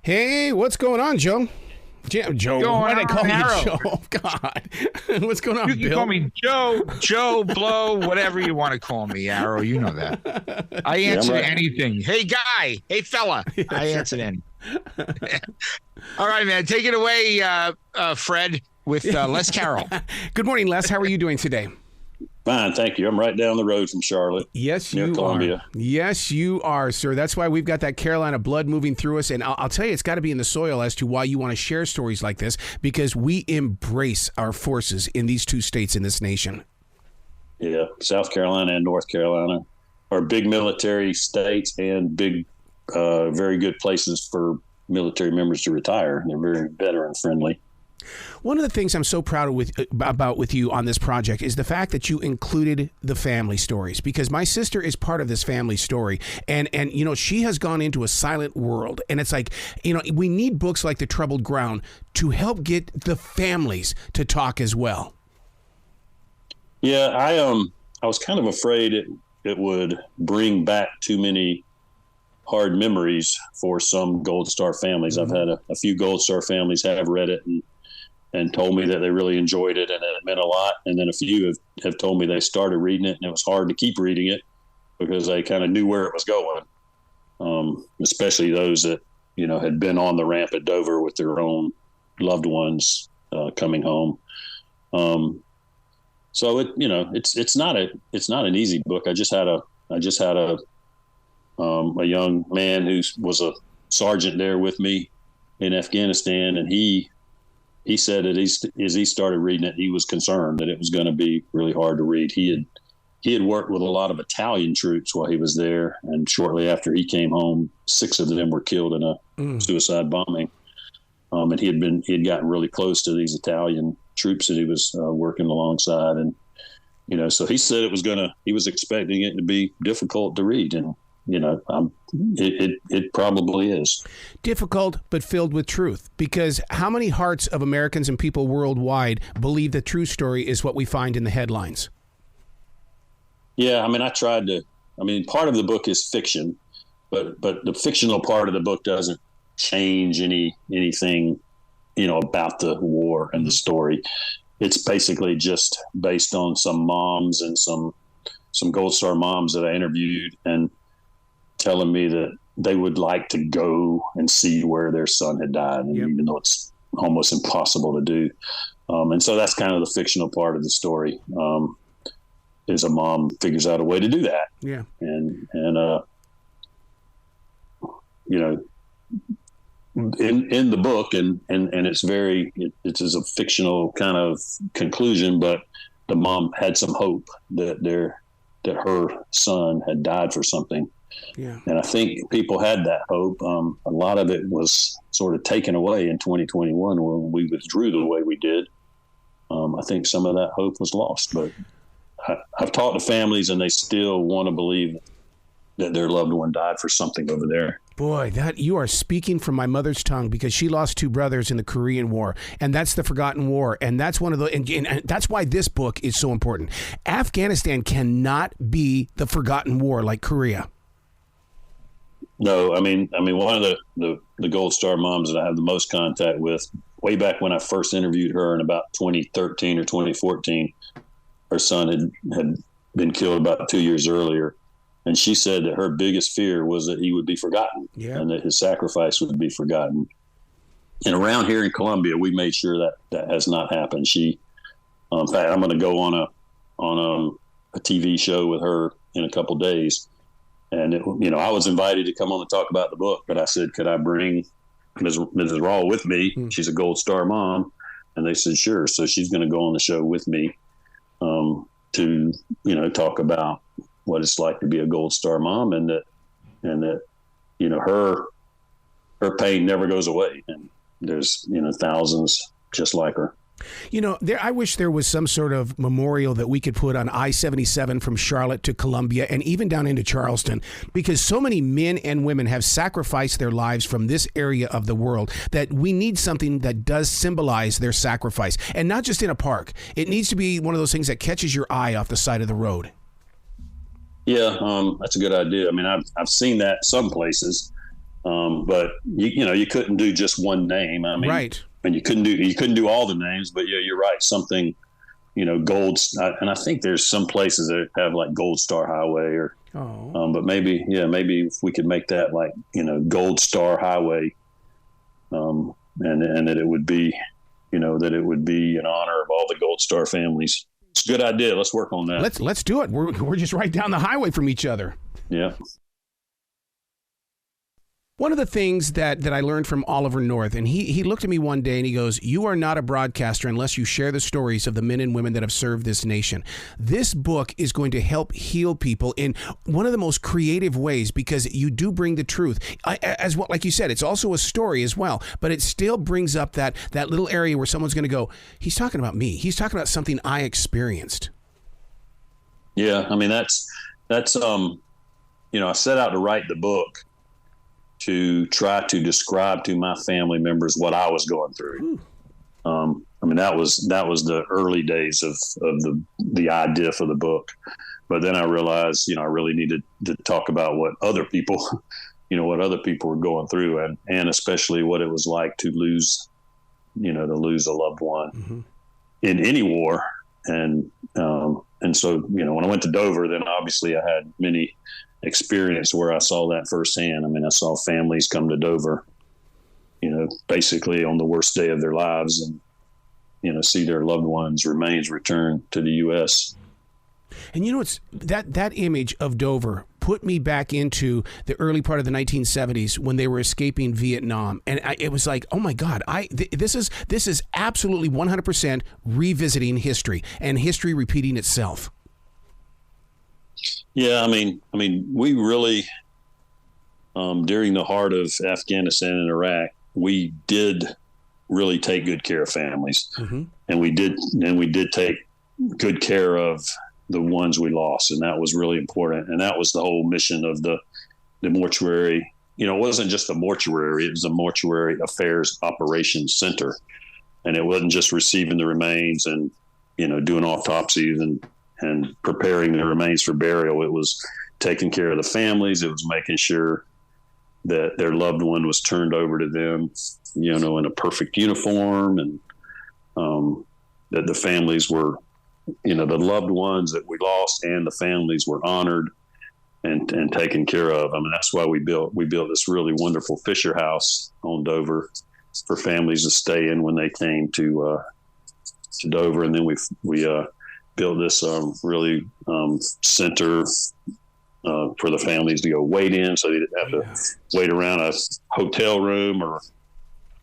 Hey, what's going on, Joe? Joe, why did I call you Joe? Oh, God. What's going on, You can Bill? call me Joe, Blow, whatever you want to call me, Arrow. You know that. I answer anything. Hey, guy. Hey, fella. I answer anything. All right, man. Take it away, Fred, with Les Carroll. Good morning, Les. How are you doing today? Fine, thank you. I'm right down the road from Charlotte. Yes, near you Columbia. are. Yes, you are, sir. That's why we've got that Carolina blood moving through us. And I'll tell you, it's got to be in the soil as to why you want to share stories like this, because we embrace our forces in these two states in this nation. Yeah, South Carolina and North Carolina are big military states and big, very good places for military members to retire. They're very veteran friendly. One of the things I'm so proud about with you on this project is the fact that you included the family stories, because my sister is part of this family story, and you know, she has gone into a silent world, and it's like, you know, we need books like The Troubled Ground to help get the families to talk as well. Yeah, I was kind of afraid it would bring back too many hard memories for some Gold Star families. Mm-hmm. I've had a few Gold Star families have read it and told me that they really enjoyed it and it meant a lot. And then a few have told me they started reading it and it was hard to keep reading it because they kind of knew where it was going. Especially those that, you know, had been on the ramp at Dover with their own loved ones coming home. So it, you know, it's not an easy book. I just had a young man who was a sergeant there with me in Afghanistan, and he said that as he started reading it, he was concerned that it was going to be really hard to read. He had worked with a lot of Italian troops while he was there, and shortly after he came home, 6 of them were killed in a suicide bombing. And he had gotten really close to these Italian troops that he was working alongside, and you know, so he said he was expecting it to be difficult to read, and you know, it probably is difficult, but filled with truth. Because how many hearts of Americans and people worldwide believe the true story is what we find in the headlines? Yeah, I mean, part of the book is fiction, but the fictional part of the book doesn't change anything, you know, about the war and the story. It's basically just based on some moms and some Gold Star moms that I interviewed and telling me that they would like to go and see where their son had died, and even though it's almost impossible to do. And so that's kind of the fictional part of the story, is a mom figures out a way to do that. Yeah. And you know, in the book, and it's it's a fictional kind of conclusion, but the mom had some hope that her son had died for something. Yeah. And I think people had that hope. A lot of it was sort of taken away in 2021 when we withdrew the way we did. I think some of that hope was lost, but I've talked to families and they still want to believe that their loved one died for something over there. Boy, that you are speaking from my mother's tongue, because she lost 2 brothers in the Korean War, and that's the forgotten war, and that's one of the, and that's why this book is so important. Afghanistan cannot be the forgotten war like Korea. No, I mean, one of the Gold Star moms that I have the most contact with, way back when I first interviewed her in about 2013 or 2014, her son had been killed about 2 years earlier. And she said that her biggest fear was that he would be forgotten, and that his sacrifice would be forgotten. And around here in Columbia, we made sure that has not happened. She, in fact, I'm going to go on a TV show with her in a couple days. And, you know, I was invited to come on and talk about the book, but I said, could I bring Mrs. Rawl with me? She's a Gold Star mom. And they said, sure. So she's going to go on the show with me to, you know, talk about what it's like to be a Gold Star mom, and that, you know, her pain never goes away. And there's, you know, thousands just like her. You know, I wish there was some sort of memorial that we could put on I-77 from Charlotte to Columbia and even down into Charleston, because so many men and women have sacrificed their lives from this area of the world that we need something that does symbolize their sacrifice, and not just in a park. It needs to be one of those things that catches your eye off the side of the road. Yeah, that's a good idea. I mean, I've seen that some places, But you couldn't do just one name. I mean, right. And you couldn't do all the names, but yeah, you're right. Something, gold. And I think there's some places that have like Gold Star Highway but maybe if we could make that like, Gold Star Highway, and that it would be, that it would be in honor of all the Gold Star families. It's a good idea. Let's work on that. Let's do it. We're just right down the highway from each other. Yeah. One of the things that I learned from Oliver North, and he looked at me one day and he goes, "You are not a broadcaster unless you share the stories of the men and women that have served this nation." This book is going to help heal people in one of the most creative ways, because you do bring the truth. As well, like you said, it's also a story as well, but it still brings up that little area where someone's going to go, "He's talking about me. He's talking about something I experienced." Yeah, I mean that's I set out to write the book to try to describe to my family members what I was going through. I mean, that was the early days of the idea for the book. But then I realized, I really needed to talk about what other people, were going through, and especially what it was like to lose a loved one in any war. And so, when I went to Dover, then obviously I had many experience where I saw that firsthand. I mean, I saw families come to Dover, basically on the worst day of their lives, and see their loved ones' remains returned to the U.S. And it's that image of Dover put me back into the early part of the 1970s when they were escaping Vietnam, and it was like, oh my God, this is absolutely 100% revisiting history and history repeating itself. Yeah, I mean, we really, during the heart of Afghanistan and Iraq, we did really take good care of families, and we did take good care of the ones we lost, and that was really important. And that was the whole mission of the mortuary. It wasn't just a mortuary; it was a mortuary affairs operations center, and it wasn't just receiving the remains and doing autopsies and preparing the remains for burial. It was taking care of the families. It was making sure that their loved one was turned over to them, in a perfect uniform, and that the families were, the loved ones that we lost and the families were honored and taken care of. I mean, that's why we built this really wonderful Fisher House on Dover for families to stay in when they came to Dover. And then we built this really center for the families to go wait in, so they didn't have to wait around a hotel room or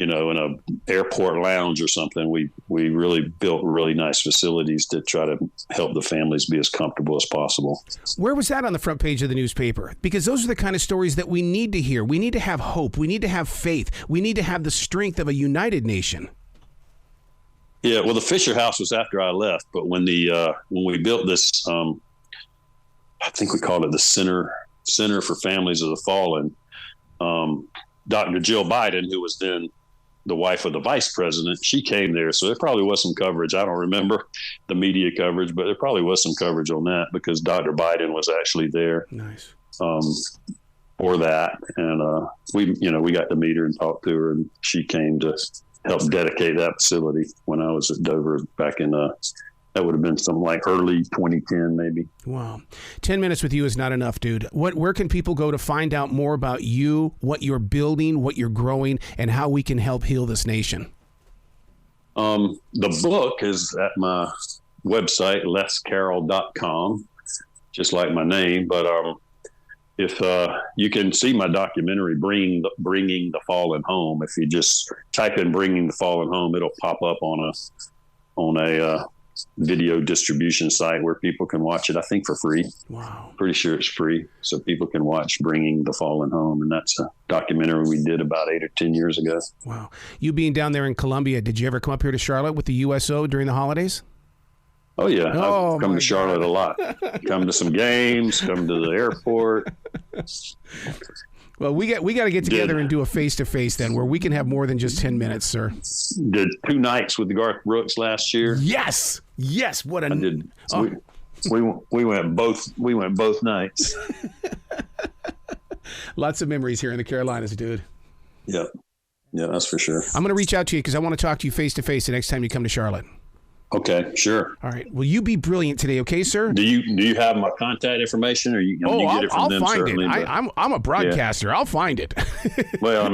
in an airport lounge or something. We really built really nice facilities to try to help the families be as comfortable as possible. Where was that on the front page of the newspaper? Because those are the kind of stories that we need to hear. We need to have hope. We need to have faith. We need to have the strength of a united nation. Yeah, well, the Fisher House was after I left, but when we built this, I think we called it the Center for Families of the Fallen. Dr. Jill Biden, who was then the wife of the vice president, she came there, so there probably was some coverage. I don't remember the media coverage, but there probably was some coverage on that because Dr. Biden was actually there. Nice. For that, and we got to meet her and talk to her, and she came to help dedicate that facility when I was at Dover back in that would have been something like early 2010, maybe. Wow. 10 minutes with you is not enough, dude. Where can people go to find out more about you, what you're building, what you're growing, and how we can help heal this nation? The book is at my website, lescarroll.com, just like my name. But if you can see my documentary, Bringing the Fallen Home. If you just type in Bringing the Fallen Home, it'll pop up on a video distribution site where people can watch it, I think, for free. Wow. Pretty sure it's free. So people can watch Bringing the Fallen Home. And that's a documentary we did about 8 or 10 years ago. Wow. You being down there in Columbia, did you ever come up here to Charlotte with the USO during the holidays? Oh, yeah. I've come to Charlotte a lot. Come to some games, come to the airport. Well, we got to get together and do a face-to-face then where we can have more than just 10 minutes, sir. Did 2 nights with the Garth Brooks last year. Yes. What a... I did. We went both nights. Lots of memories here in the Carolinas, dude. Yeah. Yeah, that's for sure. I'm going to reach out to you because I want to talk to you face to face the next time you come to Charlotte. Okay, sure. All right. Well, you be brilliant today, okay, sir? Do you have my contact information, or you get it from I'll them? find Certainly, it. I'm a broadcaster. Yeah. I'll find it. Well,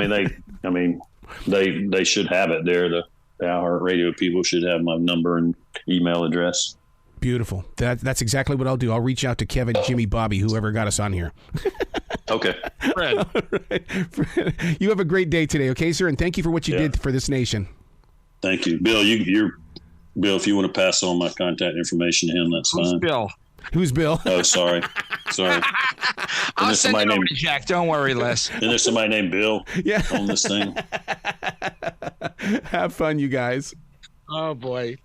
they should have it there. The iHeartRadio people should have my number and email address. Beautiful. That's exactly what I'll do. I'll reach out to Kevin, Jimmy, Bobby, whoever got us on here. Okay. Fred. All right. Fred, you have a great day today, okay, sir? And thank you for what you did for this nation. Thank you. Bill, Bill, if you want to pass on my contact information to him, that's fine. Bill? Who's Bill? Oh, sorry. I'll send it over to Jack. Don't worry, Les. And there's somebody named Bill on this thing. Have fun, you guys. Oh, boy.